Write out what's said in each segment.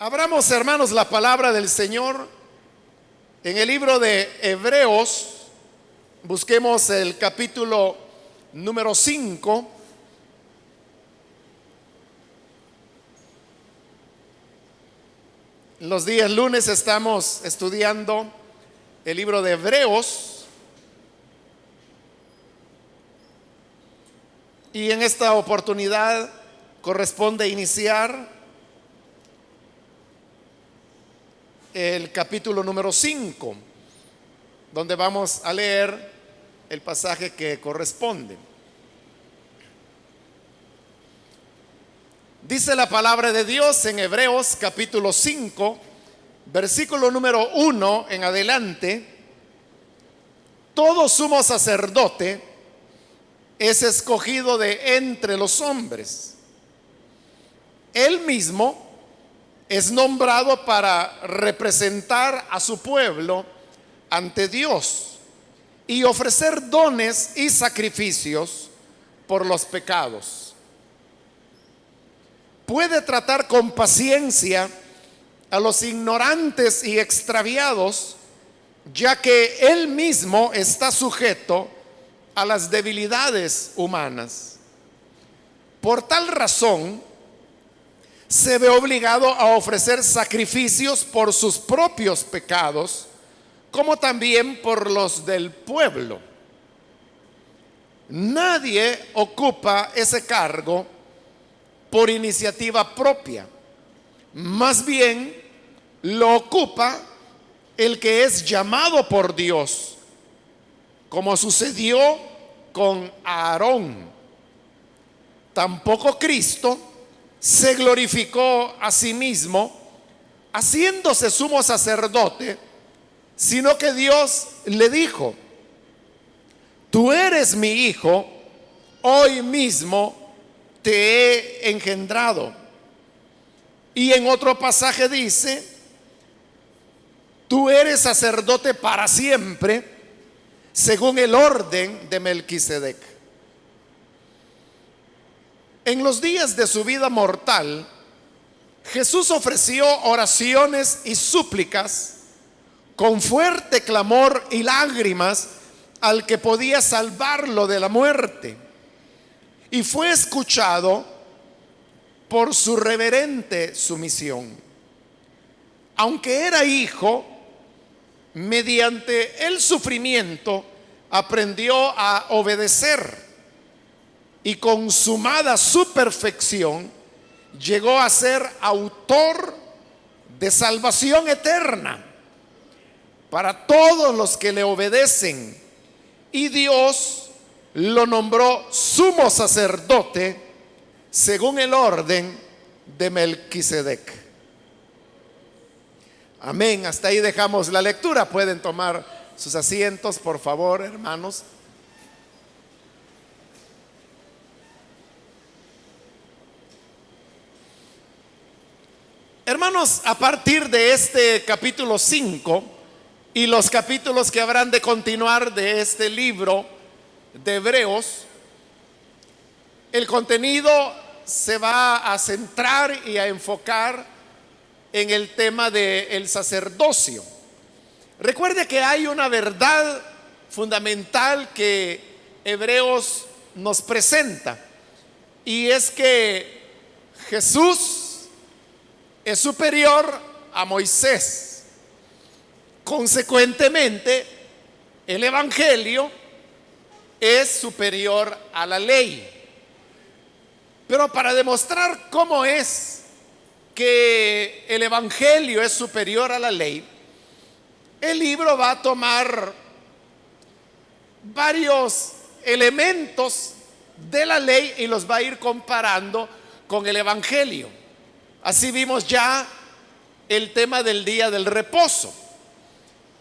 Abramos, hermanos, la palabra del Señor en el libro de Hebreos. Busquemos el capítulo número 5. Los días lunes estamos estudiando el libro de Hebreos. Y en esta oportunidad corresponde iniciar el capítulo número 5, donde vamos a leer el pasaje que corresponde. Dice la palabra de Dios en Hebreos capítulo 5, versículo número 1 en adelante: todo sumo sacerdote es escogido de entre los hombres. Él mismo es nombrado para representar a su pueblo ante Dios y ofrecer dones y sacrificios por los pecados. Puede tratar con paciencia a los ignorantes y extraviados, ya que él mismo está sujeto a las debilidades humanas. Por tal razón, se ve obligado a ofrecer sacrificios por sus propios pecados, como también por los del pueblo. Nadie ocupa ese cargo por iniciativa propia. Más bien, lo ocupa el que es llamado por Dios, como sucedió con Aarón. Tampoco Cristo se glorificó a sí mismo haciéndose sumo sacerdote, sino que Dios le dijo: tú eres mi hijo, hoy mismo te he engendrado. Y en otro pasaje dice: tú eres sacerdote para siempre, según el orden de Melquisedec. En los días de su vida mortal, Jesús ofreció oraciones y súplicas con fuerte clamor y lágrimas al que podía salvarlo de la muerte, y fue escuchado por su reverente sumisión. Aunque era hijo, mediante el sufrimiento aprendió a obedecer, y consumada su perfección, llegó a ser autor de salvación eterna para todos los que le obedecen, y Dios lo nombró sumo sacerdote según el orden de Melquisedec. Amén. Hasta ahí dejamos la lectura. Pueden tomar sus asientos, por favor, hermanos. Hermanos, a partir de este capítulo 5 y los capítulos que habrán de continuar de este libro de Hebreos, el contenido se va a centrar y a enfocar en el tema del sacerdocio. Recuerde que hay una verdad fundamental que Hebreos nos presenta, y es que Jesús es superior a Moisés. Consecuentemente, el Evangelio es superior a la ley. Pero para demostrar cómo es que el Evangelio es superior a la ley, el libro va a tomar varios elementos de la ley y los va a ir comparando con el Evangelio. Así vimos ya el tema del día del reposo.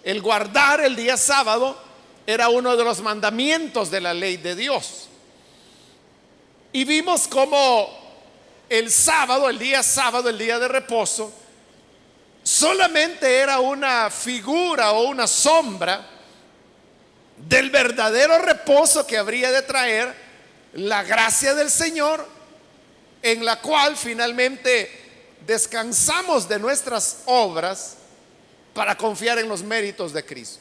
El guardar el día sábado era uno de los mandamientos de la ley de Dios. Y vimos cómo el sábado, el día de reposo, solamente era una figura o una sombra del verdadero reposo que habría de traer la gracia del Señor, en la cual finalmente descansamos de nuestras obras para confiar en los méritos de Cristo.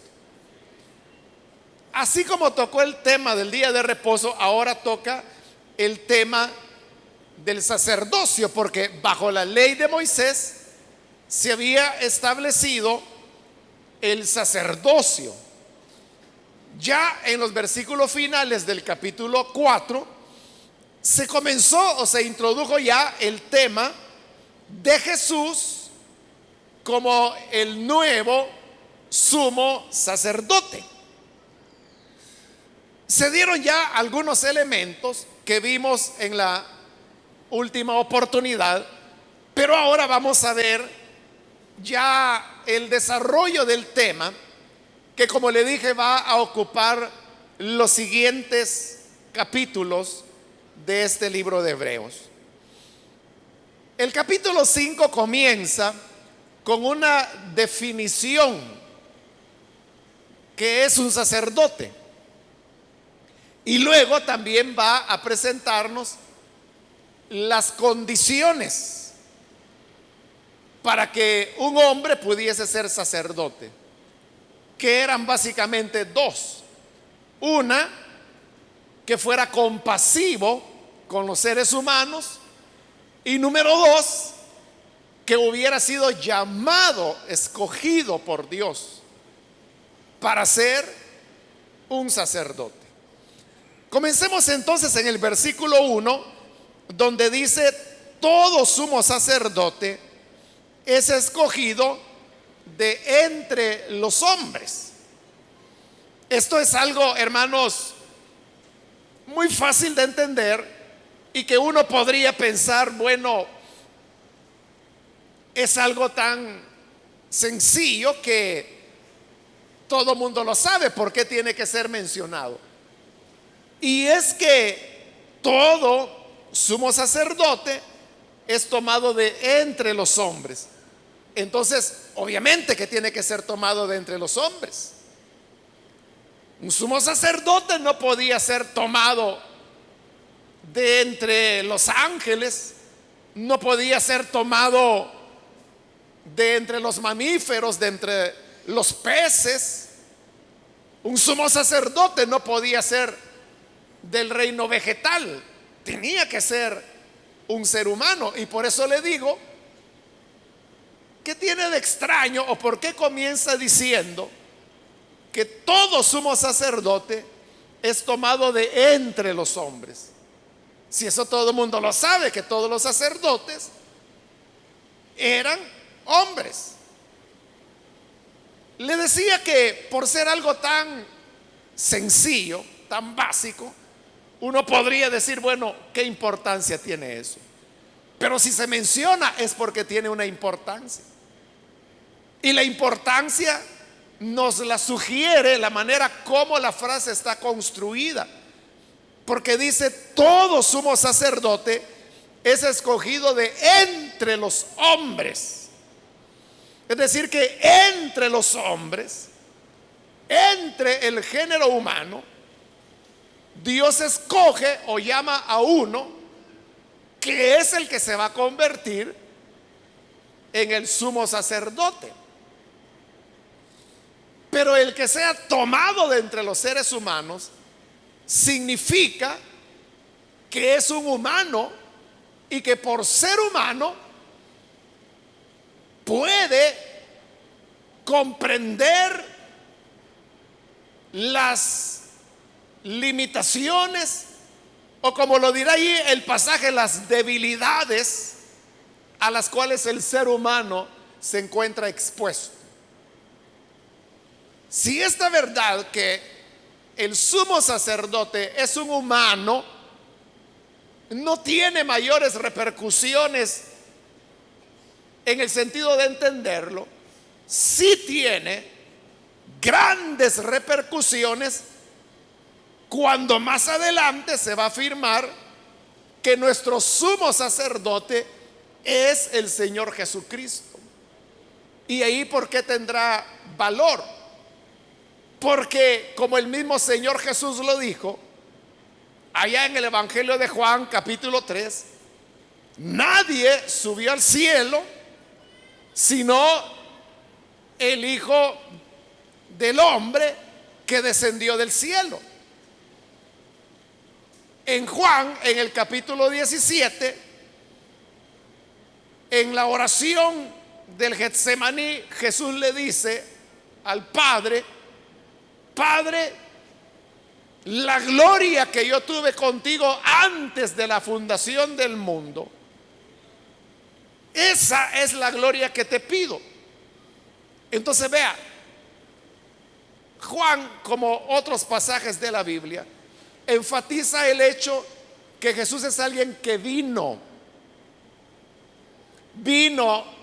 Así como tocó el tema del día de reposo, ahora toca el tema del sacerdocio, porque bajo la ley de Moisés se había establecido el sacerdocio. Ya en los versículos finales del capítulo 4 se comenzó o se introdujo ya el tema de Jesús como el nuevo sumo sacerdote. Se dieron ya algunos elementos que vimos en la última oportunidad, pero ahora vamos a ver ya el desarrollo del tema que, como le dije, va a ocupar los siguientes capítulos de este libro de Hebreos. El capítulo 5 comienza con una definición que es un sacerdote, y luego también va a presentarnos las condiciones para que un hombre pudiese ser sacerdote, que eran básicamente dos. Una, que fuera compasivo con los seres humanos, y número dos, que hubiera sido llamado, escogido por Dios para ser un sacerdote. Comencemos entonces en el versículo 1, donde dice: todo sumo sacerdote es escogido de entre los hombres. Esto es algo, hermanos, muy fácil de entender, y que uno podría pensar, bueno, es algo tan sencillo que todo mundo lo sabe, ¿por qué tiene que ser mencionado? Y es que todo sumo sacerdote es tomado de entre los hombres. Entonces, obviamente que tiene que ser tomado de entre los hombres. Un sumo sacerdote no podía ser tomado de entre los ángeles, no podía ser tomado de entre los mamíferos, de entre los peces. Un sumo sacerdote no podía ser del reino vegetal, tenía que ser un ser humano. Y por eso le digo, ¿qué tiene de extraño o por qué comienza diciendo que todo sumo sacerdote es tomado de entre los hombres? Si eso todo el mundo lo sabe, que todos los sacerdotes eran hombres. Le decía que por ser algo tan sencillo, tan básico, uno podría decir, bueno, ¿qué importancia tiene eso? Pero si se menciona es porque tiene una importancia. Y la importancia nos la sugiere la manera como la frase está construida. Porque dice: todo sumo sacerdote es escogido de entre los hombres. Es decir, que entre los hombres, entre el género humano, Dios escoge o llama a uno que es el que se va a convertir en el sumo sacerdote. Pero el que sea tomado de entre los seres humanos significa que es un humano, y que por ser humano puede comprender las limitaciones, o como lo dirá ahí el pasaje, las debilidades a las cuales el ser humano se encuentra expuesto. Si esta verdad que el sumo sacerdote es un humano no tiene mayores repercusiones en el sentido de entenderlo, sí tiene grandes repercusiones cuando más adelante se va a afirmar que nuestro sumo sacerdote es el Señor Jesucristo. Y ahí, ¿por qué tendrá valor? Porque, como el mismo Señor Jesús lo dijo allá en el Evangelio de Juan capítulo 3, nadie subió al cielo sino el Hijo del Hombre que descendió del cielo. En Juan, en el capítulo 17, en la oración del Getsemaní, Jesús le dice al Padre: Padre, la gloria que yo tuve contigo antes de la fundación del mundo, esa es la gloria que te pido. Entonces vea, Juan, como otros pasajes de la Biblia, enfatiza el hecho que Jesús es alguien que vino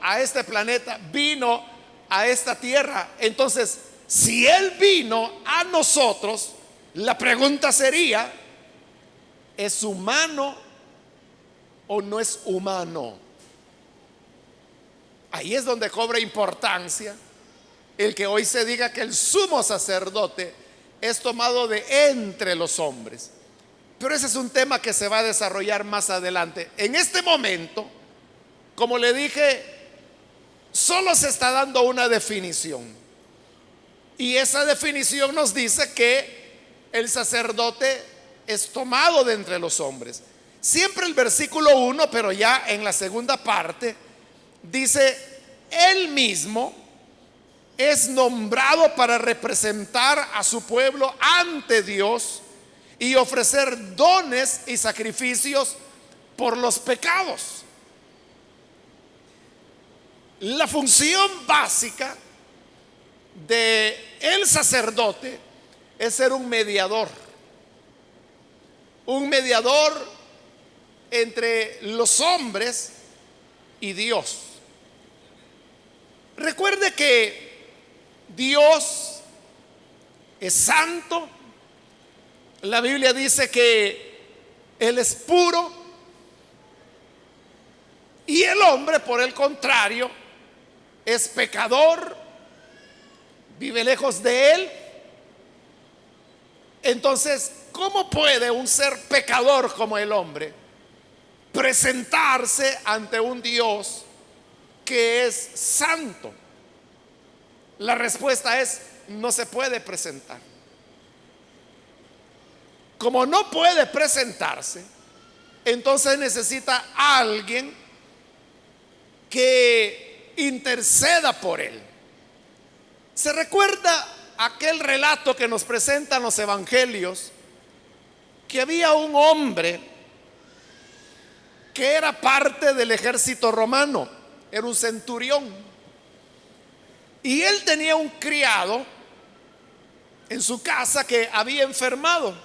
a este planeta, vino a esta tierra. Entonces, si Él vino a nosotros, la pregunta sería: ¿es humano o no es humano? Ahí es donde cobra importancia el que hoy se diga que el sumo sacerdote es tomado de entre los hombres. Pero ese es un tema que se va a desarrollar más adelante. En este momento, como le dije, solo se está dando una definición. Y esa definición nos dice que el sacerdote es tomado de entre los hombres. Siempre el versículo 1, pero ya en la segunda parte, dice: Él mismo es nombrado para representar a su pueblo ante Dios y ofrecer dones y sacrificios por los pecados. La función básica de el sacerdote es ser un mediador entre los hombres y Dios. Recuerde que Dios es santo. La Biblia dice que Él es puro, y el hombre, por el contrario, es pecador, vive lejos de Él. Entonces, ¿cómo puede un ser pecador como el hombre presentarse ante un Dios que es santo? La respuesta es: no se puede presentar. Como no puede presentarse, entonces necesita a alguien que interceda por él. ¿Se recuerda aquel relato que nos presentan los evangelios? Que había un hombre que era parte del ejército romano, era un centurión, y él tenía un criado en su casa que había enfermado.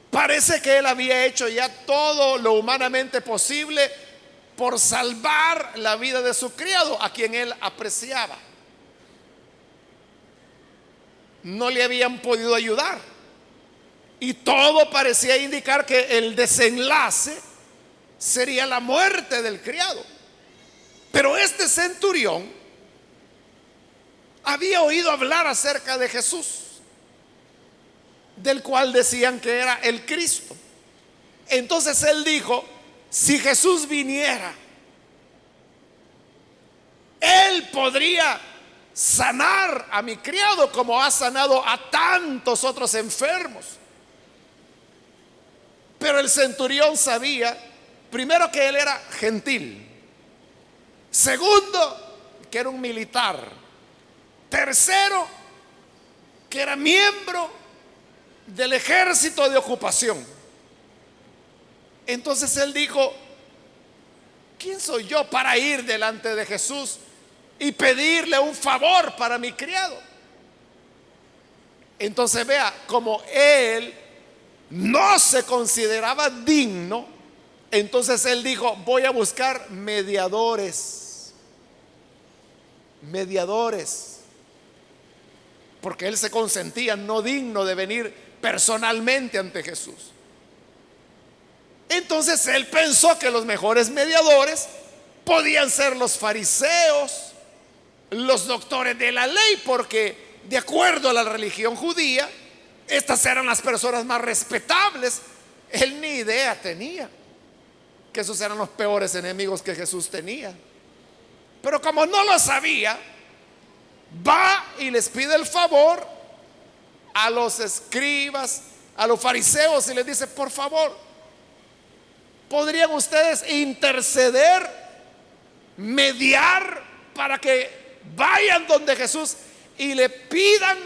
Parece que él había hecho ya todo lo humanamente posible por salvar la vida de su criado, a quien él apreciaba. No le habían podido ayudar, y todo parecía indicar que el desenlace sería la muerte del criado. Pero este centurión había oído hablar acerca de Jesús, del cual decían que era el Cristo. Entonces él dijo: si Jesús viniera, Él podría sanar a mi criado como ha sanado a tantos otros enfermos. Pero el centurión sabía, primero, que él era gentil; segundo, que era un militar; tercero, que era miembro del ejército de ocupación. Entonces él dijo: ¿quién soy yo para ir delante de Jesús y pedirle un favor para mi criado? Entonces vea, como él no se consideraba digno, entonces él dijo: voy a buscar mediadores, porque él se consentía no digno de venir personalmente ante Jesús. Entonces él pensó que los mejores mediadores podían ser los fariseos, los doctores de la ley, porque de acuerdo a la religión judía, estas eran las personas más respetables. Él ni idea tenía que esos eran los peores enemigos que Jesús tenía. Pero como no lo sabía, va y les pide el favor a los escribas, a los fariseos, y les dice: por favor, ¿podrían ustedes interceder, mediar, para que vayan donde Jesús y le pidan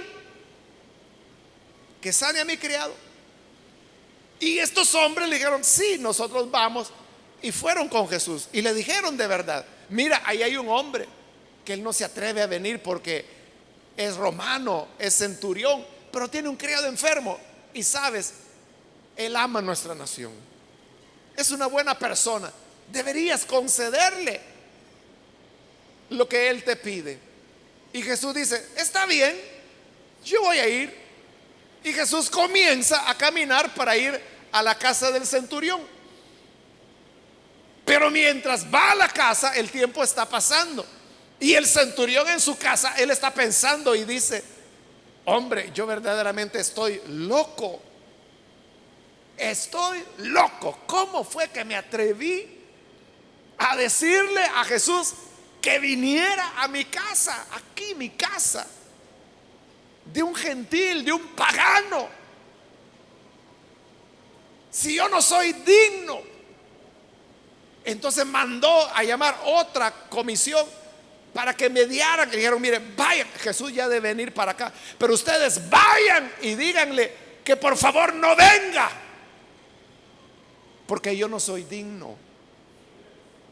que sane a mi criado? Y estos hombres le dijeron: sí, nosotros vamos. Y fueron con Jesús y le dijeron de verdad: mira, ahí hay un hombre que él no se atreve a venir porque es romano, es centurión, pero tiene un criado enfermo. Y sabes, él ama nuestra nación, es una buena persona, deberías concederle lo que él te pide. Y Jesús dice: está bien, yo voy a ir. Y Jesús comienza a caminar para ir a la casa del centurión. Pero mientras va a la casa, el tiempo está pasando. Y el centurión en su casa, él está pensando y dice: hombre, yo verdaderamente estoy loco. Estoy loco. ¿Cómo fue que me atreví a decirle a Jesús que viniera a mi casa? Aquí mi casa, de un gentil, de un pagano, si yo no soy digno. Entonces mandó a llamar otra comisión para que mediaran. Le dijeron: miren, vayan, Jesús ya debe venir para acá, pero ustedes vayan y díganle que por favor no venga, porque yo no soy digno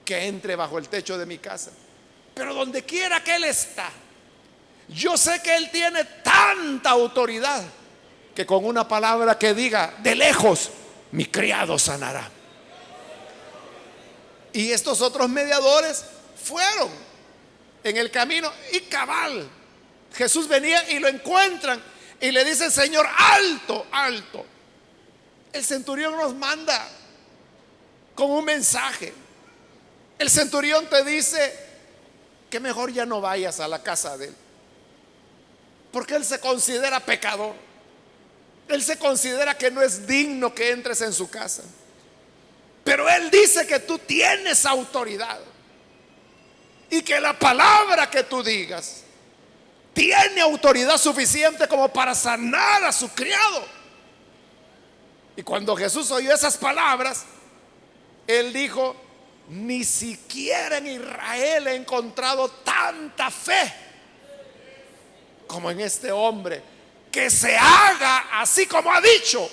que entre bajo el techo de mi casa. Pero donde quiera que él está, yo sé que él tiene tanta autoridad que con una palabra que diga de lejos, mi criado sanará. Y estos otros mediadores fueron en el camino y cabal, Jesús venía y lo encuentran y le dicen: Señor, alto, alto. El centurión nos manda con un mensaje. El centurión te dice que mejor ya no vayas a la casa de él, porque él se considera pecador. Él se considera que no es digno que entres en su casa. Pero él dice que tú tienes autoridad y que la palabra que tú digas tiene autoridad suficiente como para sanar a su criado. Y cuando Jesús oyó esas palabras, él dijo: ni siquiera en Israel he encontrado tanta fe como en este hombre. Que se haga así como ha dicho.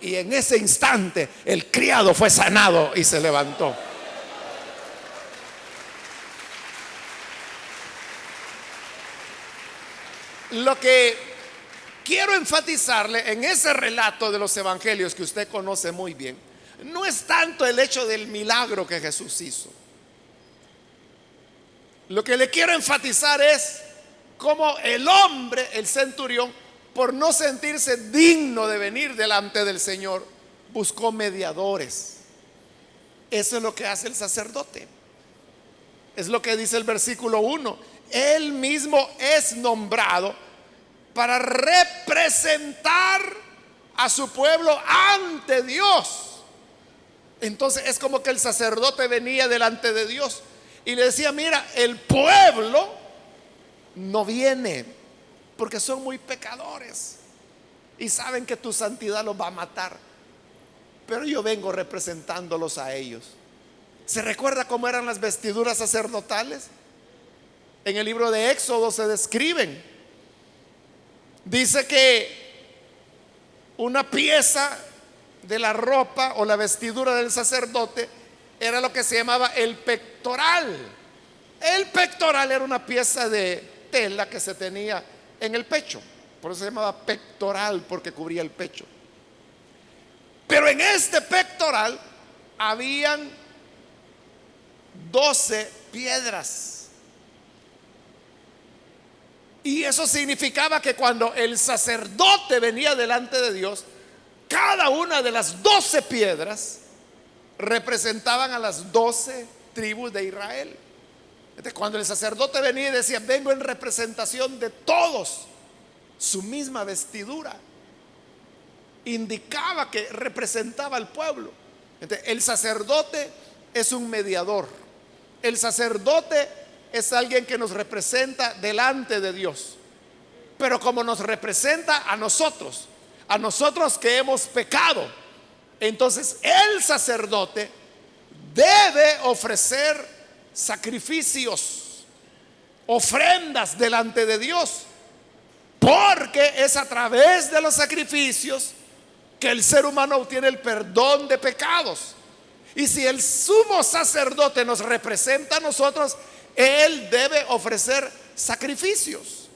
Y en ese instante el criado fue sanado y se levantó. Lo que quiero enfatizarle en ese relato de los evangelios que usted conoce muy bien, no es tanto el hecho del milagro que Jesús hizo. Lo que le quiero enfatizar es cómo el hombre, el centurión, por no sentirse digno de venir delante del Señor, buscó mediadores. Eso es lo que hace el sacerdote. Es lo que dice el versículo 1. Él mismo es nombrado para representar a su pueblo ante Dios. Entonces es como que el sacerdote venía delante de Dios y le decía: mira, el pueblo no viene porque son muy pecadores y saben que tu santidad los va a matar, pero yo vengo representándolos a ellos. ¿Se recuerda cómo eran las vestiduras sacerdotales? En el libro de Éxodo se describen. Dice que una pieza de la ropa o la vestidura del sacerdote era lo que se llamaba el pectoral. El pectoral era una pieza de tela que se tenía en el pecho, por eso se llamaba pectoral, porque cubría el pecho. Pero en este pectoral habían 12 piedras. Y eso significaba que cuando el sacerdote venía delante de Dios, cada una de las 12 piedras representaban a las 12 tribus de Israel. Entonces, cuando el sacerdote venía y decía: vengo en representación de todos, su misma vestidura indicaba que representaba al pueblo. Entonces, el sacerdote es un mediador. El sacerdote es alguien que nos representa delante de Dios. Pero como nos representa a nosotros que hemos pecado, entonces el sacerdote debe ofrecer sacrificios, ofrendas delante de Dios, porque es a través de los sacrificios que el ser humano obtiene el perdón de pecados. Y si el sumo sacerdote nos representa a nosotros, él debe ofrecer sacrificios.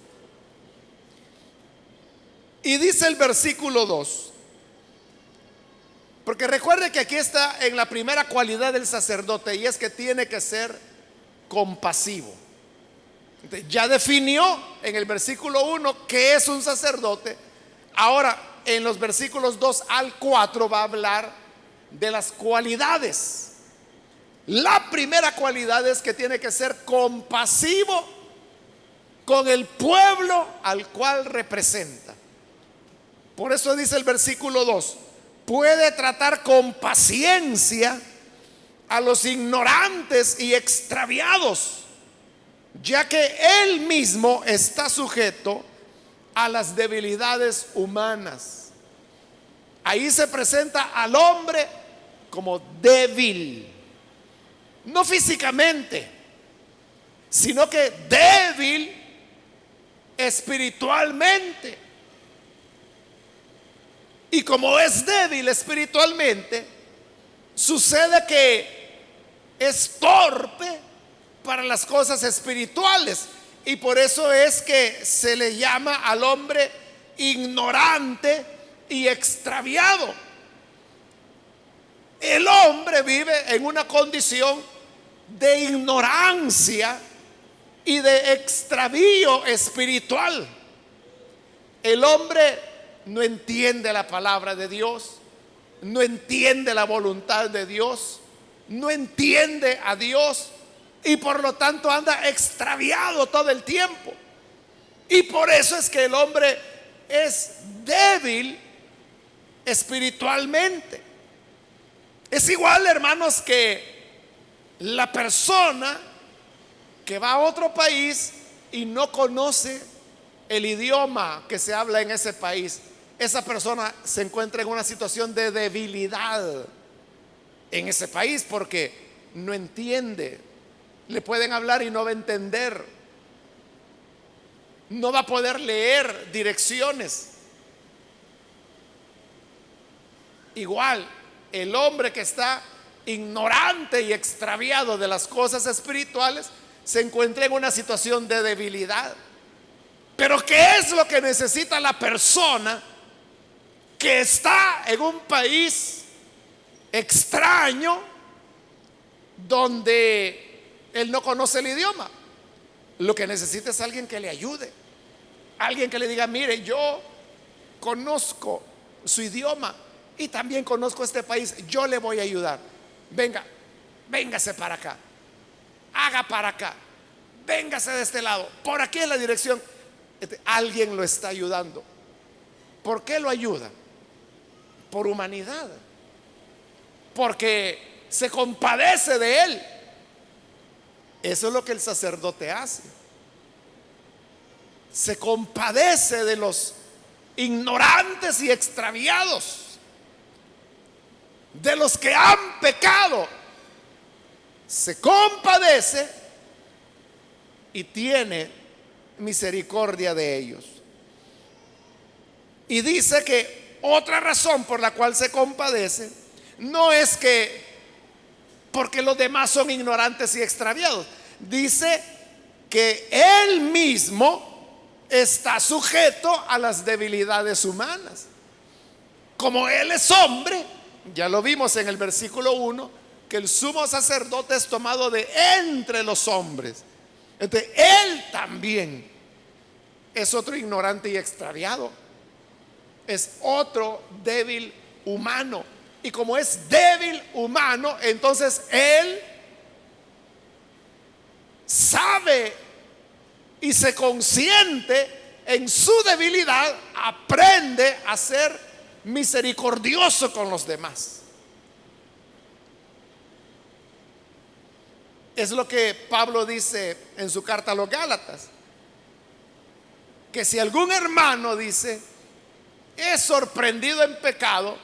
Y dice el versículo 2, porque recuerde que aquí está en la primera cualidad del sacerdote, y es que tiene que ser compasivo. Entonces, ya definió en el versículo 1 qué es un sacerdote. Ahora en los versículos 2 al 4 va a hablar de las cualidades. La primera cualidad es que tiene que ser compasivo con el pueblo al cual representa. Por eso dice el versículo 2, puede tratar con paciencia a los ignorantes y extraviados, ya que él mismo está sujeto a las debilidades humanas. Ahí se presenta al hombre como débil, no físicamente, sino que débil espiritualmente. Y como es débil espiritualmente, sucede que es torpe para las cosas espirituales. Y por eso es que se le llama al hombre ignorante y extraviado. El hombre vive en una condición de ignorancia y de extravío espiritual. El hombre no entiende la palabra de Dios, no entiende la voluntad de Dios, no entiende a Dios, y por lo tanto anda extraviado todo el tiempo. Y por eso es que el hombre es débil espiritualmente. Es igual, hermanos, que la persona que va a otro país y no conoce el idioma que se habla en ese país. Esa persona se encuentra en una situación de debilidad en ese país porque no entiende. Le pueden hablar y no va a entender. No va a poder leer direcciones. Igual, el hombre que está ignorante y extraviado de las cosas espirituales se encuentra en una situación de debilidad. Pero ¿qué es lo que necesita la persona que está en un país extraño donde él no conoce el idioma? Lo que necesita es alguien que le ayude, alguien que le diga: mire, yo conozco su idioma y también conozco este país, yo le voy a ayudar. Venga, véngase para acá, haga para acá, véngase de este lado, por aquí es la dirección. Alguien lo está ayudando. ¿Por qué lo ayuda? Por humanidad, porque se compadece de él. Eso es lo que el sacerdote hace. Se compadece de los ignorantes y extraviados, de los que han pecado. Se compadece y tiene misericordia de ellos. Y dice que otra razón por la cual se compadece no es que porque los demás son ignorantes y extraviados. Dice que él mismo está sujeto a las debilidades humanas. Como él es hombre, ya lo vimos en el versículo 1, que el sumo sacerdote es tomado de entre los hombres. Entonces él también es otro ignorante y extraviado, es otro débil humano. Y como es débil humano, entonces él sabe y se consciente en su debilidad, aprende a ser misericordioso con los demás. Es lo que Pablo dice en su carta a los Gálatas, que si algún hermano dice es sorprendido en pecado,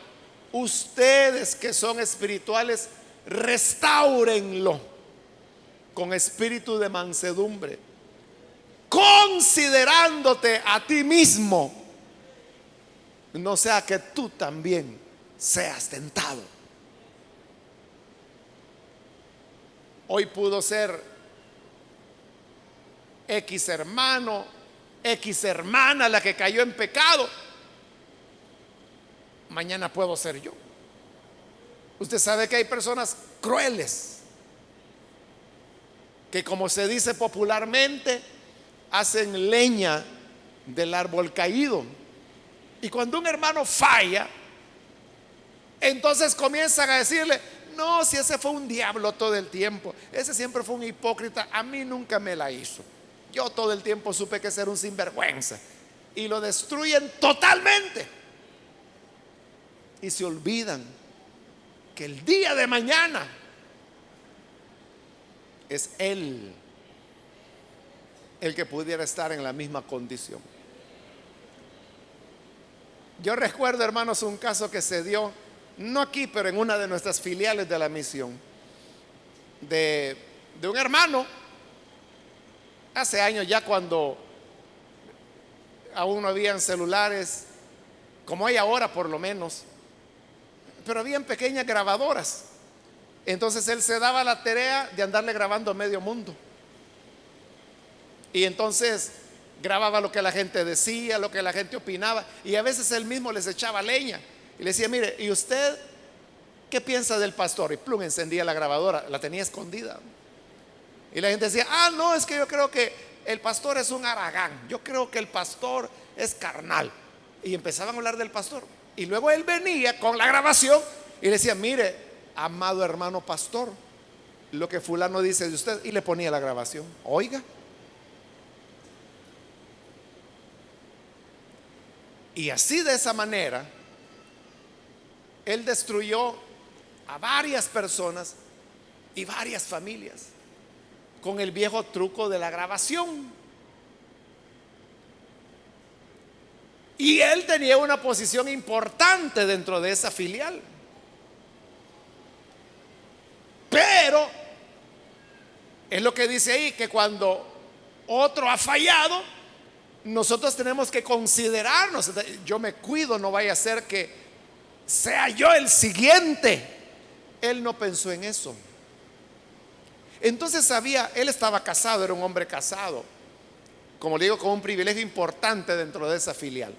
ustedes que son espirituales, restáurenlo con espíritu de mansedumbre, considerándote a ti mismo, no sea que tú también seas tentado. Hoy pudo ser X hermano, X hermana la que cayó en pecado. Mañana puedo ser yo. Usted sabe que hay personas crueles que, como se dice popularmente, hacen leña del árbol caído. Y cuando un hermano falla, entonces comienzan a decirle: no, si ese fue un diablo todo el tiempo, ese siempre fue un hipócrita, a mí nunca me la hizo, yo todo el tiempo supe que era un sinvergüenza. Y lo destruyen totalmente. Y se olvidan que el día de mañana es él el que pudiera estar en la misma condición. Yo recuerdo, hermanos, un caso que se dio, no aquí, pero en una de nuestras filiales de la misión, de un hermano, hace años ya, cuando aún no habían celulares, como hay ahora por lo menos, pero habían pequeñas grabadoras. Entonces él se daba la tarea de andarle grabando a medio mundo. Y entonces grababa lo que la gente decía, lo que la gente opinaba, y a veces él mismo les echaba leña y le decía: mire, ¿y usted qué piensa del pastor? Y plum, encendía la grabadora, la tenía escondida. Y la gente decía: ah, no, es que yo creo que el pastor es un haragán, yo creo que el pastor es carnal. Y empezaban a hablar del pastor. Y luego él venía con la grabación y le decía: mire, amado hermano pastor, lo que fulano dice de usted. Y le ponía la grabación. Oiga. Y así, de esa manera, él destruyó a varias personas y varias familias con el viejo truco de la grabación. Y él tenía una posición importante dentro de esa filial. Pero es lo que dice ahí, que cuando otro ha fallado, nosotros tenemos que considerarnos. Yo me cuido, no vaya a ser que sea yo el siguiente. Él no pensó en eso. Entonces él estaba casado, era un hombre casado, como le digo, con un privilegio importante dentro de esa filial.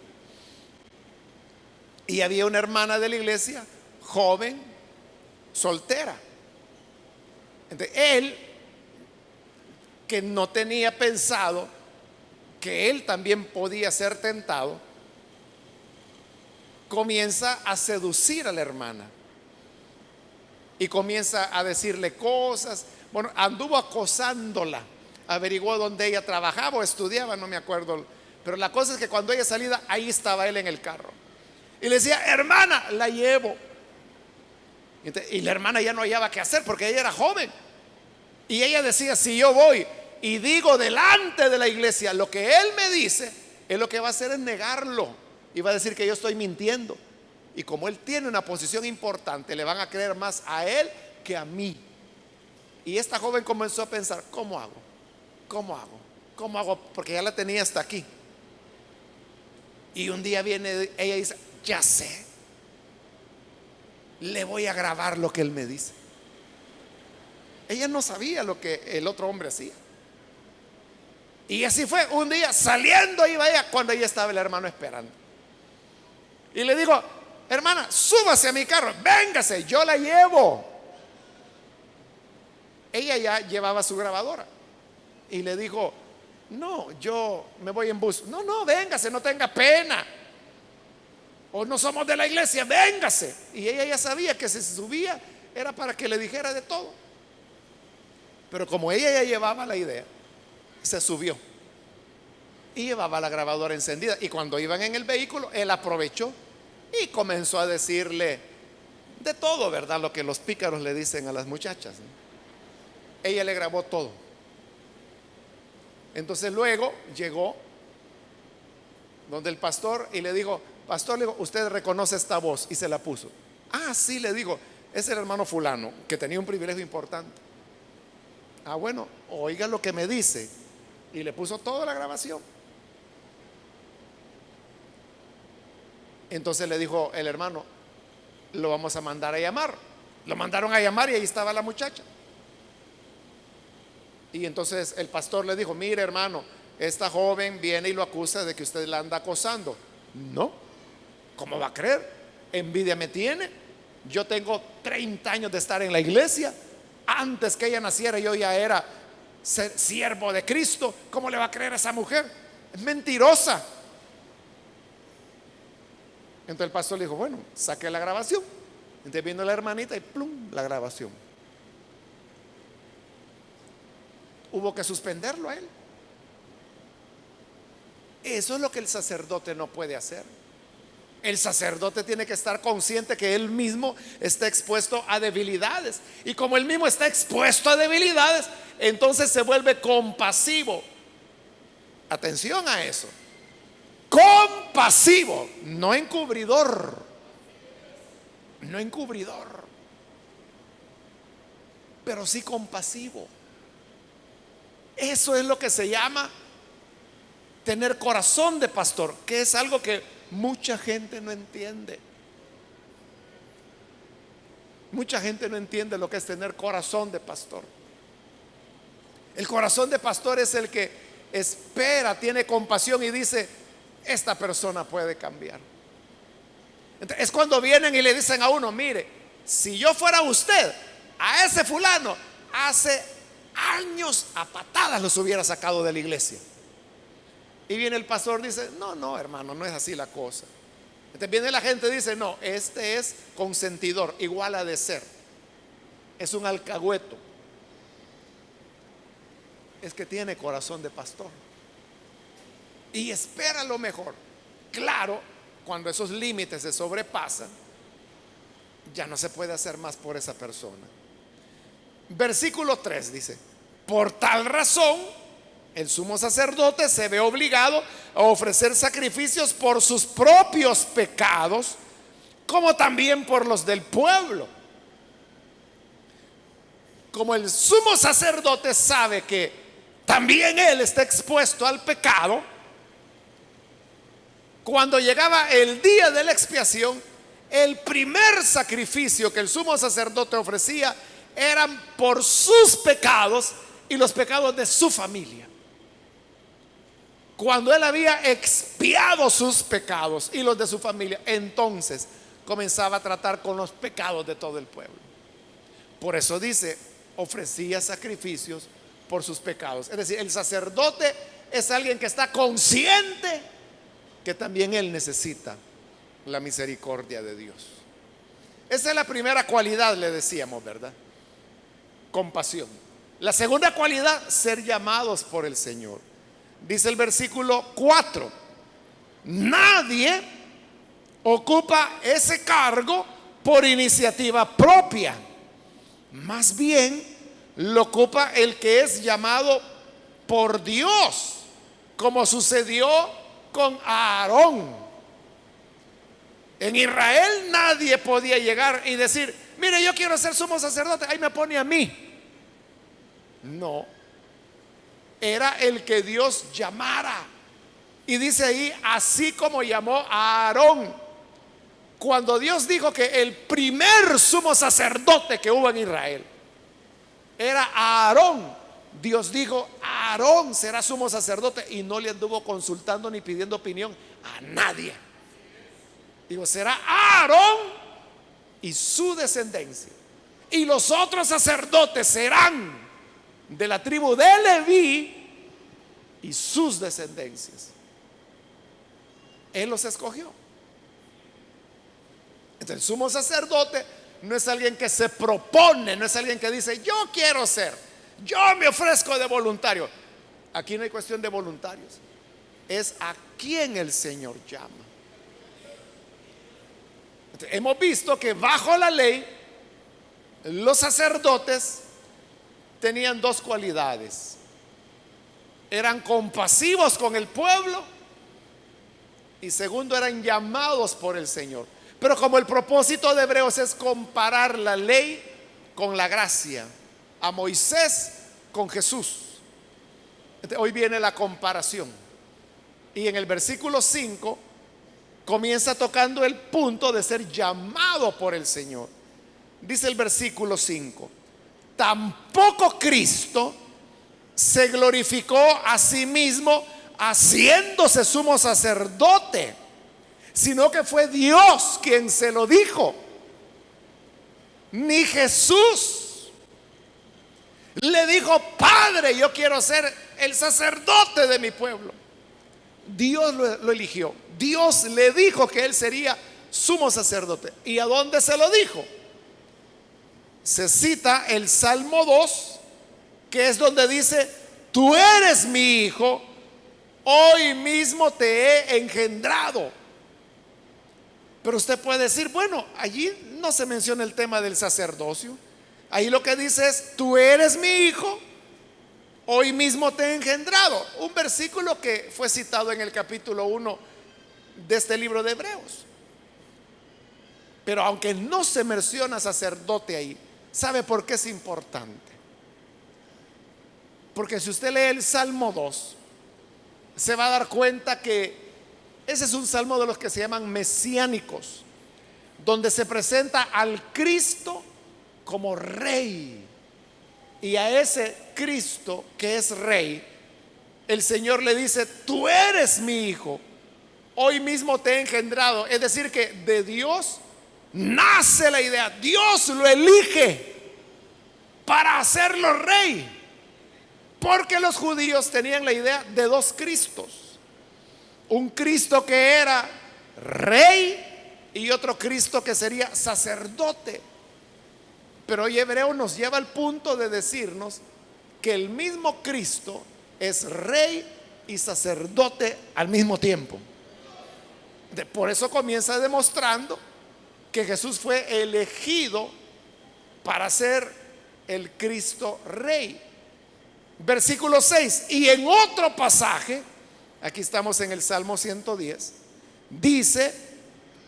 Y había una hermana de la iglesia, joven, soltera. Entonces él, que no tenía pensado que él también podía ser tentado, comienza a seducir a la hermana y comienza a decirle cosas. Bueno, anduvo acosándola, averiguó dónde ella trabajaba o estudiaba, no me acuerdo, pero la cosa es que cuando ella salía, ahí estaba él en el carro y le decía: hermana, la llevo. Y la hermana ya no hallaba qué hacer, porque ella era joven, y ella decía: si yo voy y digo delante de la iglesia lo que él me dice, él lo que va a hacer es negarlo y va a decir que yo estoy mintiendo. Y como él tiene una posición importante, le van a creer más a él que a mí. Y esta joven comenzó a pensar: ¿cómo hago? ¿Cómo hago? ¿Cómo hago? Porque ya la tenía hasta aquí. Y un día viene ella y dice: ya sé, le voy a grabar lo que él me dice. Ella no sabía lo que el otro hombre hacía. Y así fue. Un día saliendo iba ella, cuando ella estaba el hermano esperando. Y le digo: hermana, súbase a mi carro, véngase, yo la llevo. Ella ya llevaba su grabadora y le dijo: no, yo me voy en bus. No, no, véngase, no tenga pena. O no somos de la iglesia, véngase. Y ella ya sabía que si se subía era para que le dijera de todo. Pero como ella ya llevaba la idea, se subió y llevaba la grabadora encendida. Y cuando iban en el vehículo, él aprovechó y comenzó a decirle de todo, ¿verdad? Lo que los pícaros le dicen a las muchachas, ¿no? ella le grabó todo. Entonces luego llegó donde el pastor y le dijo: pastor, le digo, usted reconoce esta voz, y se la puso. Ah, sí, le digo, es el hermano fulano, que tenía un privilegio importante. Ah, bueno, oiga lo que me dice. Y le puso toda la grabación. Entonces le dijo el hermano: lo vamos a mandar a llamar. Lo mandaron a llamar y ahí estaba la muchacha. Y entonces el pastor le dijo: mire, hermano, esta joven viene y lo acusa de que usted la anda acosando. No, ¿cómo va a creer? Envidia me tiene. Yo tengo 30 años de estar en la iglesia. Antes que ella naciera yo ya era siervo de Cristo. ¿Cómo le va a creer a esa mujer? Es mentirosa. Entonces el pastor le dijo: bueno, saque la grabación. Entonces vino la hermanita y plum, la grabación. Hubo que suspenderlo a él. Eso es lo que el sacerdote no puede hacer. El sacerdote tiene que estar consciente que él mismo está expuesto a debilidades. Y como él mismo está expuesto a debilidades, entonces se vuelve compasivo. Atención a eso. Compasivo, no encubridor. No encubridor, pero sí compasivo. Eso es lo que se llama tener corazón de pastor, que es algo que mucha gente no entiende. Mucha gente no entiende lo que es tener corazón de pastor. El corazón de pastor es el que espera, tiene compasión y dice: esta persona puede cambiar. Entonces, es cuando vienen y le dicen a uno: mire, si yo fuera usted, a ese fulano hace años a patadas los hubiera sacado de la iglesia. Y viene el pastor y dice: no, no, hermano, no es así la cosa. Entonces viene la gente y dice: no, este es consentidor, igual ha de ser, es un alcahueto. Es que tiene corazón de pastor y espera lo mejor. Claro, cuando esos límites se sobrepasan, ya no se puede hacer más por esa persona. Versículo 3 dice: por tal razón el sumo sacerdote se ve obligado a ofrecer sacrificios por sus propios pecados, como también por los del pueblo. Como el sumo sacerdote sabe que también él está expuesto al pecado, cuando llegaba el día de la expiación, el primer sacrificio que el sumo sacerdote ofrecía eran por sus pecados y los pecados de su familia. Cuando él había expiado sus pecados y los de su familia, entonces comenzaba a tratar con los pecados de todo el pueblo. Por eso dice: ofrecía sacrificios por sus pecados. Es decir, el sacerdote es alguien que está consciente que también él necesita la misericordia de Dios. Esa es la primera cualidad, le decíamos, ¿verdad? Compasión. La segunda cualidad: ser llamados por el Señor. Dice el versículo 4: nadie ocupa ese cargo por iniciativa propia, más bien lo ocupa el que es llamado por Dios, como sucedió con Aarón. En Israel nadie podía llegar y decir: mire, yo quiero ser sumo sacerdote, ahí me pone a mí. No, era el que Dios llamara. Y dice ahí: así como llamó a Aarón. Cuando Dios dijo que el primer sumo sacerdote que hubo en Israel era Aarón, Dios dijo: Aarón será sumo sacerdote, y no le anduvo consultando ni pidiendo opinión a nadie. Digo, será Aarón y su descendencia, y los otros sacerdotes serán de la tribu de Leví y sus descendencias. Él los escogió. Entonces, el sumo sacerdote no es alguien que se propone, no es alguien que dice: yo quiero ser, yo me ofrezco de voluntario. Aquí no hay cuestión de voluntarios, es a quien el Señor llama. Entonces, hemos visto que bajo la ley los sacerdotes tenían dos cualidades. Eran compasivos con el pueblo y segundo, eran llamados por el Señor. Pero como el propósito de Hebreos es comparar la ley con la gracia, a Moisés con Jesús, hoy viene la comparación. Y en el versículo 5 comienza tocando el punto de ser llamado por el Señor. Dice el versículo 5: tampoco Cristo se glorificó a sí mismo haciéndose sumo sacerdote, sino que fue Dios quien se lo dijo. Ni Jesús le dijo: Padre, yo quiero ser el sacerdote de mi pueblo. Dios lo eligió. Dios le dijo que él sería sumo sacerdote. ¿Y a dónde se lo dijo? Se cita el Salmo 2, que es donde dice: tú eres mi hijo, hoy mismo te he engendrado. Pero usted puede decir: bueno, allí no se menciona el tema del sacerdocio. Ahí lo que dice es: tú eres mi hijo, hoy mismo te he engendrado. Un versículo que fue citado en el capítulo 1 de este libro de Hebreos. Pero aunque no se menciona sacerdote ahí, ¿sabe por qué es importante? Porque si usted lee el Salmo 2, se va a dar cuenta que ese es un salmo de los que se llaman mesiánicos, donde se presenta al Cristo como rey. Y a ese Cristo que es rey, el Señor le dice: tú eres mi hijo, hoy mismo te he engendrado. Es decir, que de Dios nace la idea. Dios lo elige para hacerlo rey, porque los judíos tenían la idea de dos Cristos: un Cristo que era rey y otro Cristo que sería sacerdote. Pero hoy Hebreo nos lleva al punto de decirnos que el mismo Cristo es rey y sacerdote al mismo tiempo. Por eso comienza demostrando que Jesús fue elegido para ser el Cristo rey. Versículo 6: y en otro pasaje, aquí estamos en el Salmo 110, dice: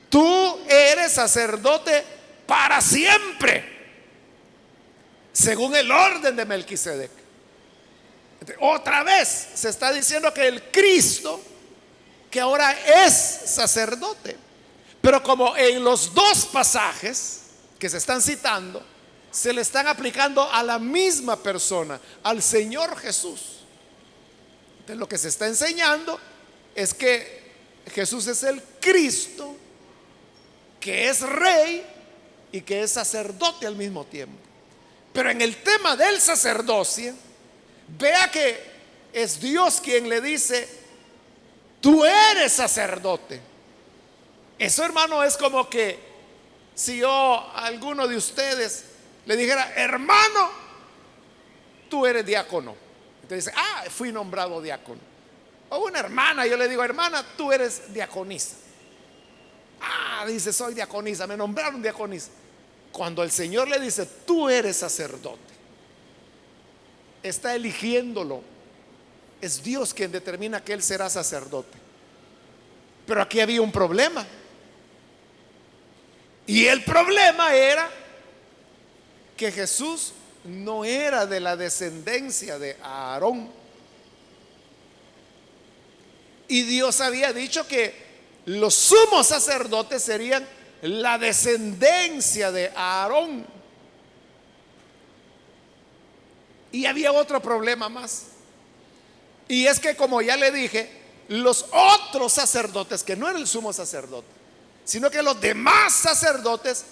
tú eres sacerdote para siempre, según el orden de Melquisedec. Otra vez se está diciendo que el Cristo, que ahora es sacerdote, pero como en los dos pasajes que se están citando se le están aplicando a la misma persona, al Señor Jesús. Entonces lo que se está enseñando es que Jesús es el Cristo, que es rey y que es sacerdote al mismo tiempo. Pero en el tema del sacerdocio, vea que es Dios quien le dice: tú eres sacerdote. Eso, hermano, es como que si yo a alguno de ustedes le dijera: hermano, tú eres diácono. Entonces dice: fui nombrado diácono. O una hermana, yo le digo: hermana, tú eres diaconisa. Dice: soy diaconisa, me nombraron diaconisa. Cuando el Señor le dice: tú eres sacerdote, está eligiéndolo. Es Dios quien determina que él será sacerdote. Pero aquí había un problema. Y el problema era que Jesús no era de la descendencia de Aarón. Y Dios había dicho que los sumos sacerdotes serían la descendencia de Aarón. Y había otro problema más. Y es que, como ya le dije, los otros sacerdotes, que no era el sumo sacerdote, sino que los demás sacerdotes,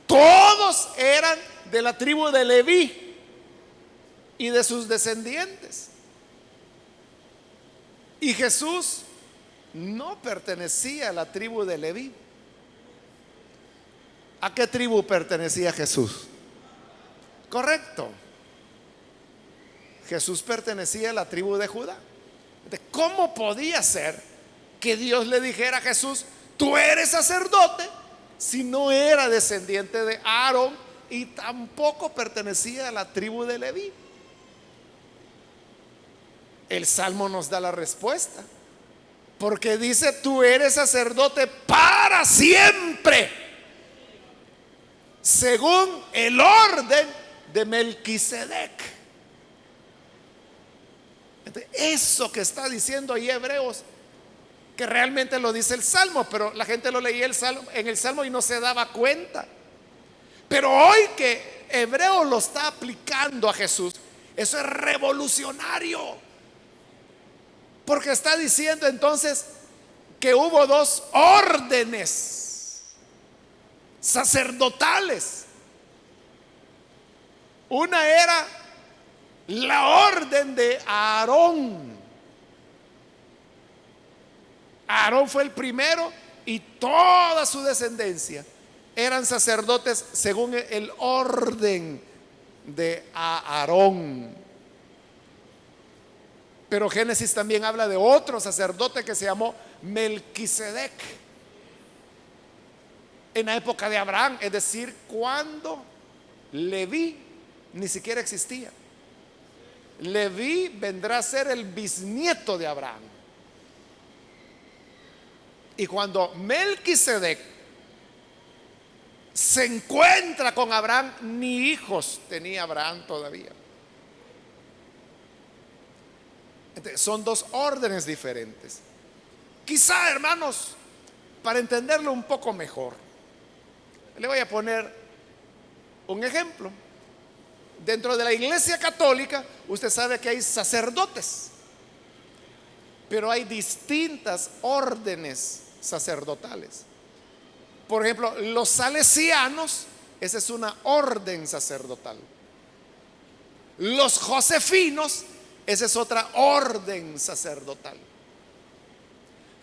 todos eran de la tribu de Leví y de sus descendientes. Y Jesús no pertenecía a la tribu de Leví. ¿A qué tribu pertenecía Jesús? Correcto. Jesús pertenecía a la tribu de Judá. ¿Cómo podía ser que Dios le dijera a Jesús: tú eres sacerdote, si no era descendiente de Aarón y tampoco pertenecía a la tribu de Leví? el Salmo nos da la respuesta, porque dice: tú eres sacerdote para siempre, según el orden de Melquisedec. Eso que está diciendo ahí Hebreos, que realmente lo dice el Salmo, pero la gente lo leía en el Salmo y no se daba cuenta. Pero hoy que Hebreo lo está aplicando a Jesús, eso es revolucionario, porque está diciendo entonces que hubo dos órdenes sacerdotales. Una era la orden de Aarón. Aarón fue el primero y toda su descendencia eran sacerdotes según el orden de Aarón. Pero Génesis también habla de otro sacerdote que se llamó Melquisedec en la época de Abraham, es decir, cuando Leví ni siquiera existía. Leví vendrá a ser el bisnieto de Abraham. Y cuando Melquisedec se encuentra con Abraham, ni hijos tenía Abraham todavía. Entonces, son dos órdenes diferentes. Quizá, hermanos, para entenderlo un poco mejor, le voy a poner un ejemplo. Dentro de la Iglesia Católica, usted sabe que hay sacerdotes, pero hay distintas órdenes sacerdotales. Por ejemplo, los salesianos, esa es una orden sacerdotal. Los josefinos, esa es otra orden sacerdotal.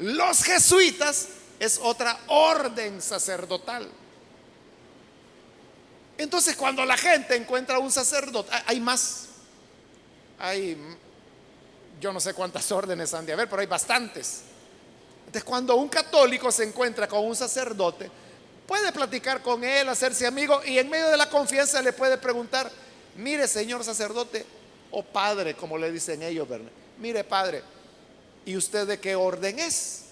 Los jesuitas es otra orden sacerdotal. Entonces, cuando la gente encuentra un sacerdote, hay más. Yo no sé cuántas órdenes han de haber, pero hay bastantes. Entonces, cuando un católico se encuentra con un sacerdote, puede platicar con él, hacerse amigo, y en medio de la confianza le puede preguntar: mire, señor sacerdote, o padre, como le dicen ellos, ¿verdad? Mire, padre, ¿y usted de qué orden es?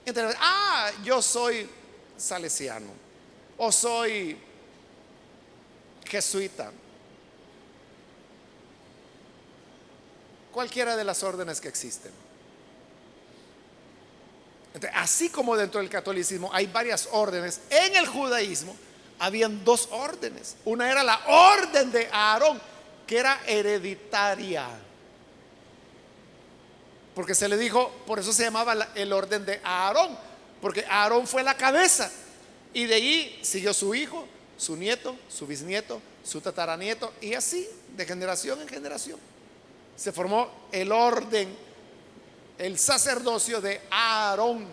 Entonces, yo soy salesiano, o soy jesuita, cualquiera de las órdenes que existen. Entonces, así como dentro del catolicismo hay varias órdenes, en el judaísmo habían dos órdenes. Una era la orden de Aarón, que era hereditaria, porque se le dijo, por eso se llamaba el orden de Aarón, porque Aarón fue la cabeza, y de ahí siguió su hijo, su nieto, su bisnieto, su tataranieto, y así de generación en generación se formó el orden, el sacerdocio de Aarón.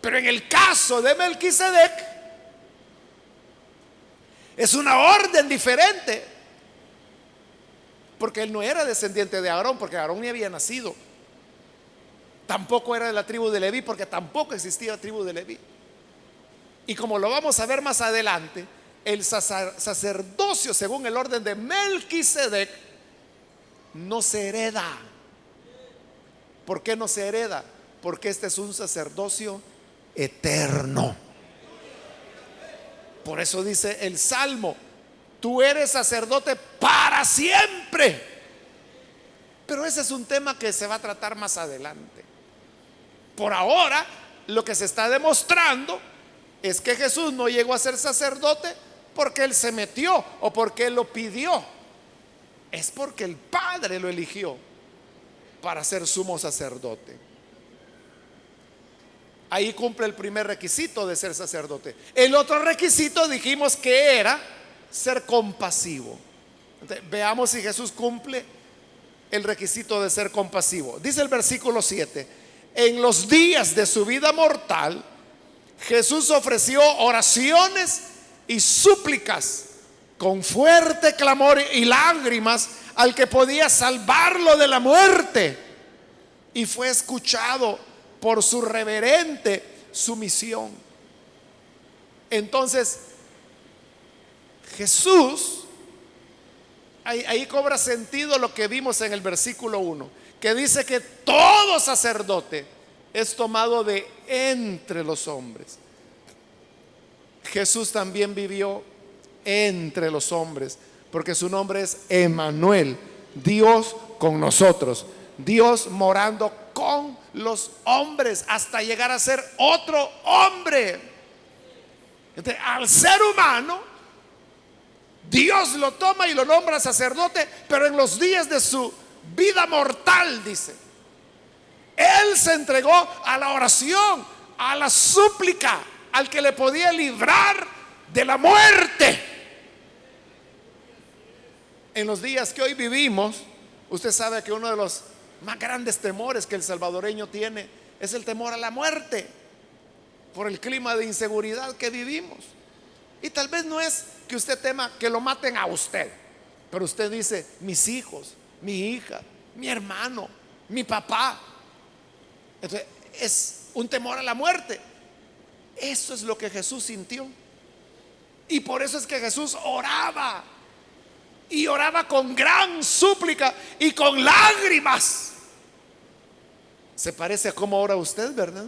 Pero en el caso de Melquisedec es una orden diferente, porque él no era descendiente de Aarón, porque Aarón ni había nacido. Tampoco era de la tribu de Leví, porque tampoco existía la tribu de Leví. Y como lo vamos a ver más adelante, el sacerdocio según el orden de Melquisedec no se hereda. ¿Por qué no se hereda? Porque este es un sacerdocio eterno. Por eso dice el Salmo: tú eres sacerdote para siempre. Pero ese es un tema que se va a tratar más adelante. Por ahora, lo que se está demostrando es que Jesús no llegó a ser sacerdote porque Él se metió o porque Él lo pidió. Es porque el Padre lo eligió para ser sumo sacerdote. Ahí cumple el primer requisito de ser sacerdote. El otro requisito dijimos que era ser compasivo. Entonces, veamos si Jesús cumple el requisito de ser compasivo. Dice el versículo 7: en los días de su vida mortal, Jesús ofreció oraciones y súplicas con fuerte clamor y lágrimas al que podía salvarlo de la muerte, y fue escuchado por su reverente sumisión. Entonces, Jesús ahí cobra sentido lo que vimos en el versículo 1, que dice que todo sacerdote es tomado de entre los hombres. Jesús también vivió entre los hombres, porque su nombre es Emmanuel, Dios con nosotros, Dios morando con los hombres hasta llegar a ser otro hombre. Entonces, al ser humano, Dios lo toma y lo nombra sacerdote, pero en los días de su vida mortal, dice, Él se entregó a la oración, a la súplica, al que le podía librar de la muerte. En los días que hoy vivimos, usted sabe que uno de los más grandes temores que el salvadoreño tiene es el temor a la muerte, por el clima de inseguridad que vivimos. Y tal vez no es que usted tema que lo maten a usted, pero usted dice: mis hijos, mi hija, mi hermano, mi papá. Entonces es un temor a la muerte. Eso es lo que Jesús sintió. Y por eso es que Jesús oraba, y oraba con gran súplica y con lágrimas. Se parece a cómo ora usted, ¿verdad?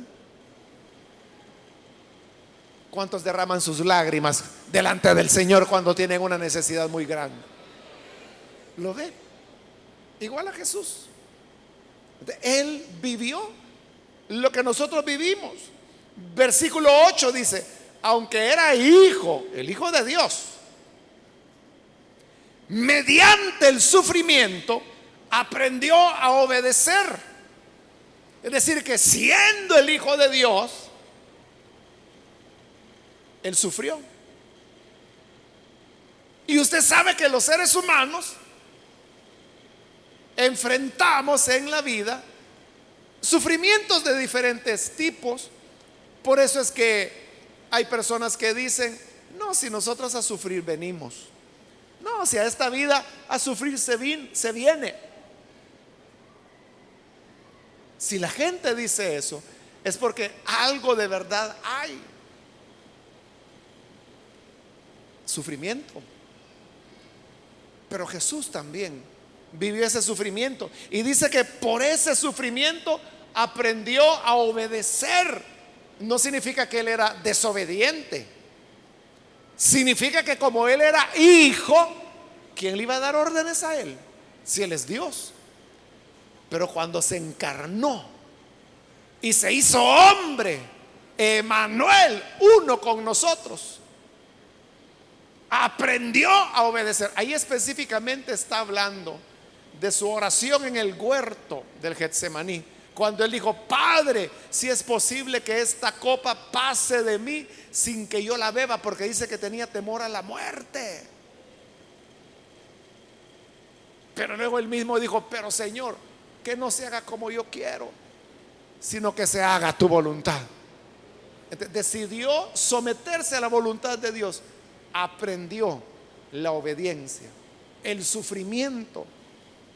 ¿Cuántos derraman sus lágrimas delante del Señor cuando tienen una necesidad muy grande? ¿Lo ve? Igual a Jesús. Él vivió lo que nosotros vivimos. Versículo 8 dice: aunque era hijo, el Hijo de Dios, mediante el sufrimiento aprendió a obedecer. Es decir, que siendo el Hijo de Dios, Él sufrió. Y usted sabe que los seres humanos enfrentamos en la vida sufrimientos de diferentes tipos. Por eso es que hay personas que dicen: no, si nosotros a sufrir venimos. No, si a esta vida a sufrir se viene. Si la gente dice eso, es porque algo de verdad hay. Sufrimiento. Pero Jesús también vivió ese sufrimiento, y dice que por ese sufrimiento aprendió a obedecer. No significa que Él era desobediente. Significa que como Él era hijo, ¿quién le iba a dar órdenes a Él? Si Él es Dios. Pero cuando se encarnó y se hizo hombre, Emmanuel, uno con nosotros, aprendió a obedecer. Ahí específicamente está hablando de su oración en el huerto del Getsemaní, cuando Él dijo: Padre, si es posible que esta copa pase de mí sin que yo la beba, porque dice que tenía temor a la muerte. Pero luego Él mismo dijo: pero Señor, que no se haga como yo quiero, sino que se haga tu voluntad. Entonces, decidió someterse a la voluntad de Dios. Aprendió la obediencia. El sufrimiento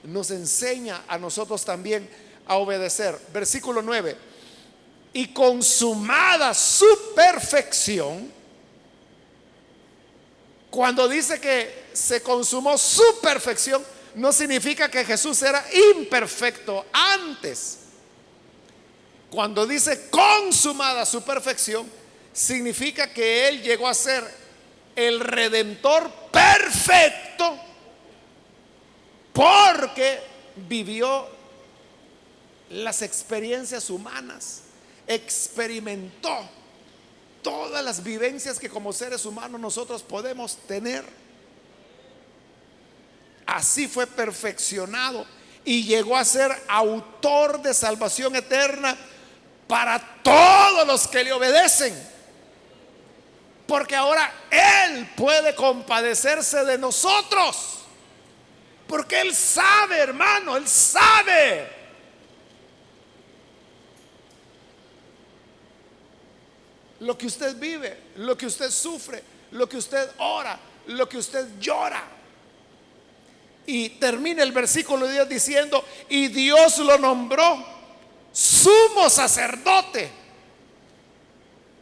nos enseña a nosotros también a obedecer. Versículo 9: y consumada su perfección. Cuando dice que se consumó su perfección, no significa que Jesús era imperfecto antes. Cuando dice consumada su perfección, significa que Él llegó a ser el Redentor perfecto, porque vivió las experiencias humanas, experimentó todas las vivencias que como seres humanos nosotros podemos tener. Así fue perfeccionado y llegó a ser autor de salvación eterna para todos los que le obedecen, porque ahora Él puede compadecerse de nosotros, porque Él sabe, hermano, Él sabe lo que usted vive, lo que usted sufre, lo que usted ora, lo que usted llora. Y termina el versículo 10 diciendo: y Dios lo nombró sumo sacerdote.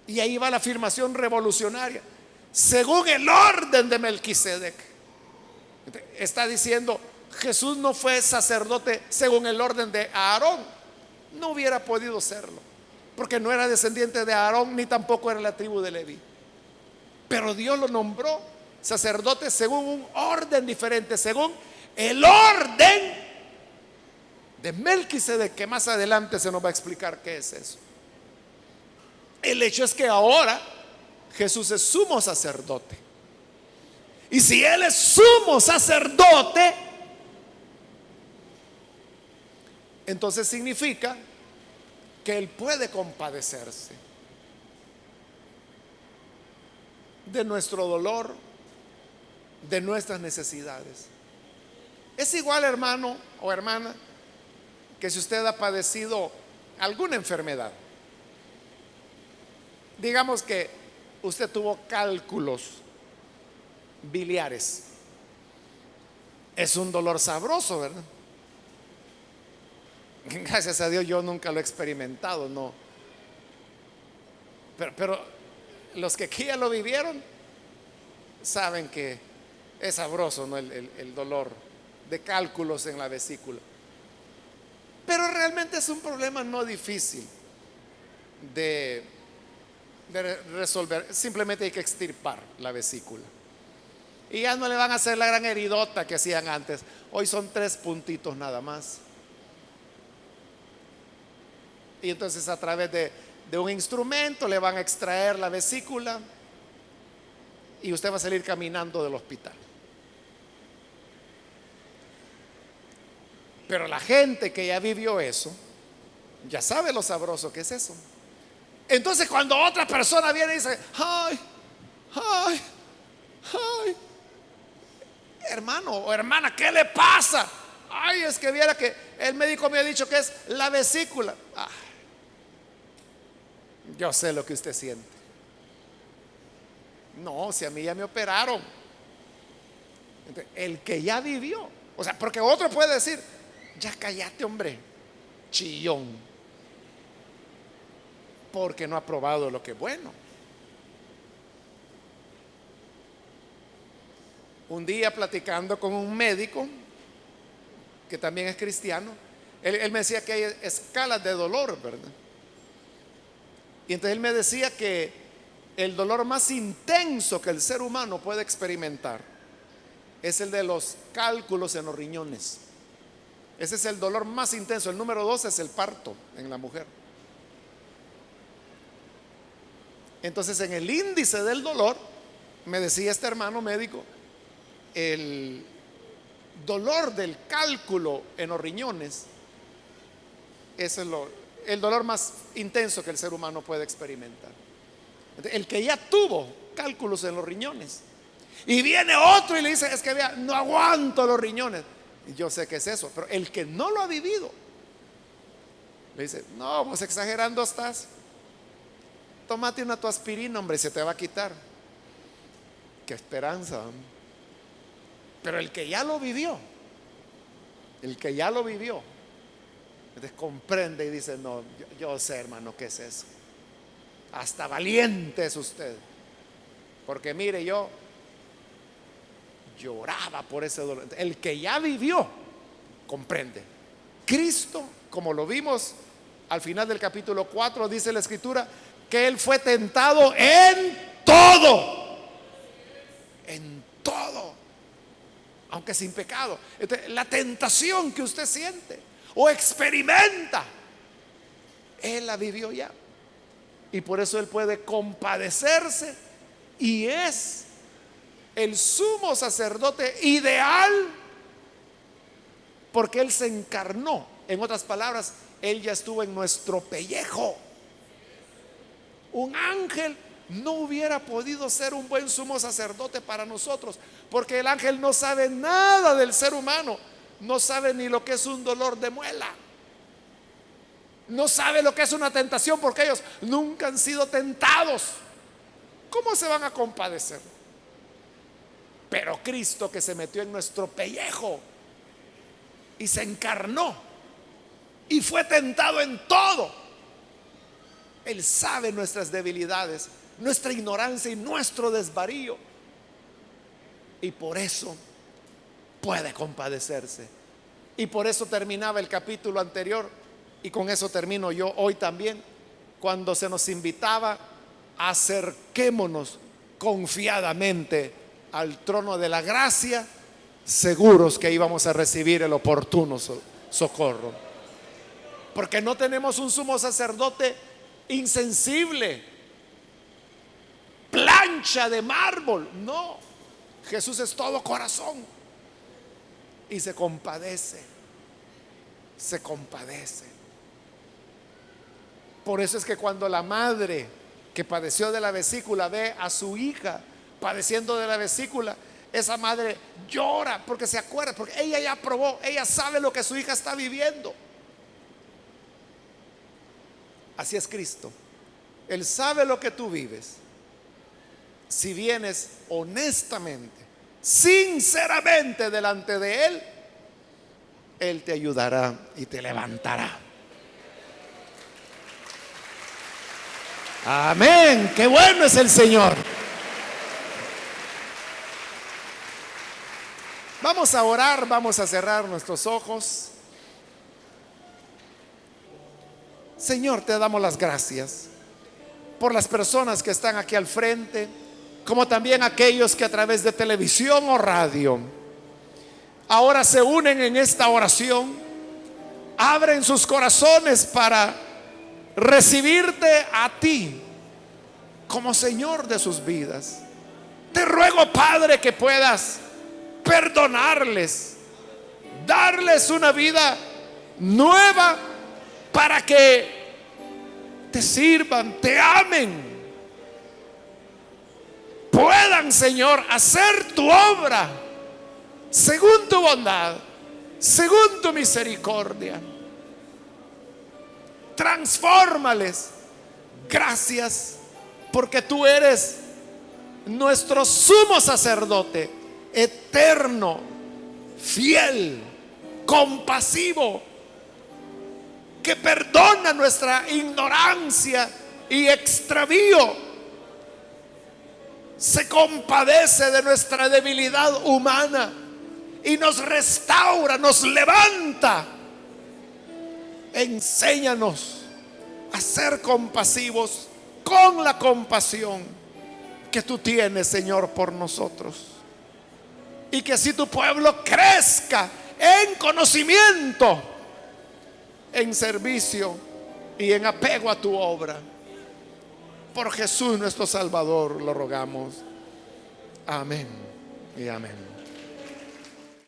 Y ahí va la afirmación revolucionaria: según el orden de Melquisedec. Está diciendo, Jesús no fue sacerdote según el orden de Aarón. No hubiera podido serlo, porque no era descendiente de Aarón, ni tampoco era la tribu de Leví. Pero Dios lo nombró sacerdote según un orden diferente, según el orden de Melquisedec, que más adelante se nos va a explicar qué es eso. El hecho es que ahora Jesús es sumo sacerdote. Y si Él es sumo sacerdote, entonces significa que Él puede compadecerse de nuestro dolor, de nuestras necesidades. Es igual, hermano o hermana, que si usted ha padecido alguna enfermedad. Digamos que usted tuvo cálculos biliares. Es un dolor sabroso, ¿verdad? Gracias a Dios yo nunca lo he experimentado, no. Pero los que aquí ya lo vivieron saben que es sabroso, ¿no? El dolor de cálculos en la vesícula. Pero realmente es un problema no difícil de resolver. Simplemente hay que extirpar la vesícula y ya no le van a hacer la gran heridota que hacían antes. Hoy son 3 puntitos nada más. Y entonces a través de un instrumento le van a extraer la vesícula y usted va a salir caminando del hospital. Pero la gente que ya vivió eso ya sabe lo sabroso que es eso. Entonces cuando otra persona viene y dice, ay, ay, ay, hermano o hermana, ¿qué le pasa? Ay, es que viera que el médico me ha dicho que es la vesícula. Ay, yo sé lo que usted siente. No, si a mí ya me operaron. Entonces, el que ya vivió, o sea, porque otro puede decir, ya cállate, hombre, chillón, porque no ha probado lo que es bueno. Un día platicando con un médico que también es cristiano, él me decía que hay escalas de dolor, ¿verdad? Y entonces él me decía que el dolor más intenso que el ser humano puede experimentar es el de los cálculos en los riñones. Ese es el dolor más intenso. El número 2 es el parto en la mujer. Entonces, en el índice del dolor, me decía este hermano médico, el dolor del cálculo en los riñones es el dolor más intenso que el ser humano puede experimentar. El que ya tuvo cálculos en los riñones y viene otro y le dice, es que vea, no aguanto los riñones. Y yo sé que es eso, pero el que no lo ha vivido le dice, no, pues exagerando estás. Tómate una tu aspirina, hombre, se te va a quitar. Qué esperanza. Pero el que ya lo vivió, entonces comprende y dice, no, yo sé, hermano, ¿qué es eso? Hasta valiente es usted. Porque mire, yo lloraba por ese dolor. El que ya vivió, comprende. Cristo, como lo vimos al final del capítulo 4, dice la escritura, que Él fue tentado en todo. En todo. Aunque sin pecado. Entonces, la tentación que usted siente o experimenta, Él la vivió ya. Y por eso Él puede compadecerse y es el sumo sacerdote ideal, porque Él se encarnó. En otras palabras, Él ya estuvo en nuestro pellejo. Un ángel no hubiera podido ser un buen sumo sacerdote para nosotros, porque el ángel no sabe nada del ser humano. No sabe ni lo que es un dolor de muela. No sabe lo que es una tentación, porque ellos nunca han sido tentados. ¿Cómo se van a compadecer? Pero Cristo, que se metió en nuestro pellejo y se encarnó y fue tentado en todo, Él sabe nuestras debilidades, nuestra ignorancia y nuestro desvarío. Y por eso puede compadecerse. Y por eso terminaba el capítulo anterior, y con eso termino yo hoy también, cuando se nos invitaba: acerquémonos confiadamente al trono de la gracia, seguros que íbamos a recibir el oportuno socorro. Porque no tenemos un sumo sacerdote insensible, plancha de mármol. No, Jesús es todo corazón y se compadece, se compadece. Por eso es que cuando la madre que padeció de la vesícula ve a su hija padeciendo de la vesícula, esa madre llora porque se acuerda, porque ella ya probó, ella sabe lo que su hija está viviendo. Así es Cristo. Él sabe lo que tú vives. Si vienes honestamente, sinceramente delante de Él, Él te ayudará y te levantará. Amén. Qué bueno es el Señor. Vamos a orar, vamos a cerrar nuestros ojos. Señor, te damos las gracias por las personas que están aquí al frente, como también aquellos que a través de televisión o radio ahora se unen en esta oración, abren sus corazones para recibirte a ti como Señor de sus vidas. Te ruego, Padre, que puedas perdonarles, darles una vida nueva para que te sirvan, te amen, puedan, Señor, hacer tu obra según tu bondad, según tu misericordia. Transfórmales. Gracias porque tú eres nuestro sumo sacerdote, eterno, fiel, compasivo, que perdona nuestra ignorancia y extravío, se compadece de nuestra debilidad humana y nos restaura, nos levanta. Enséñanos a ser compasivos con la compasión que tú tienes, Señor, por nosotros. Y que así tu pueblo crezca en conocimiento, en servicio y en apego a tu obra. Por Jesús nuestro Salvador lo rogamos. Amén y amén.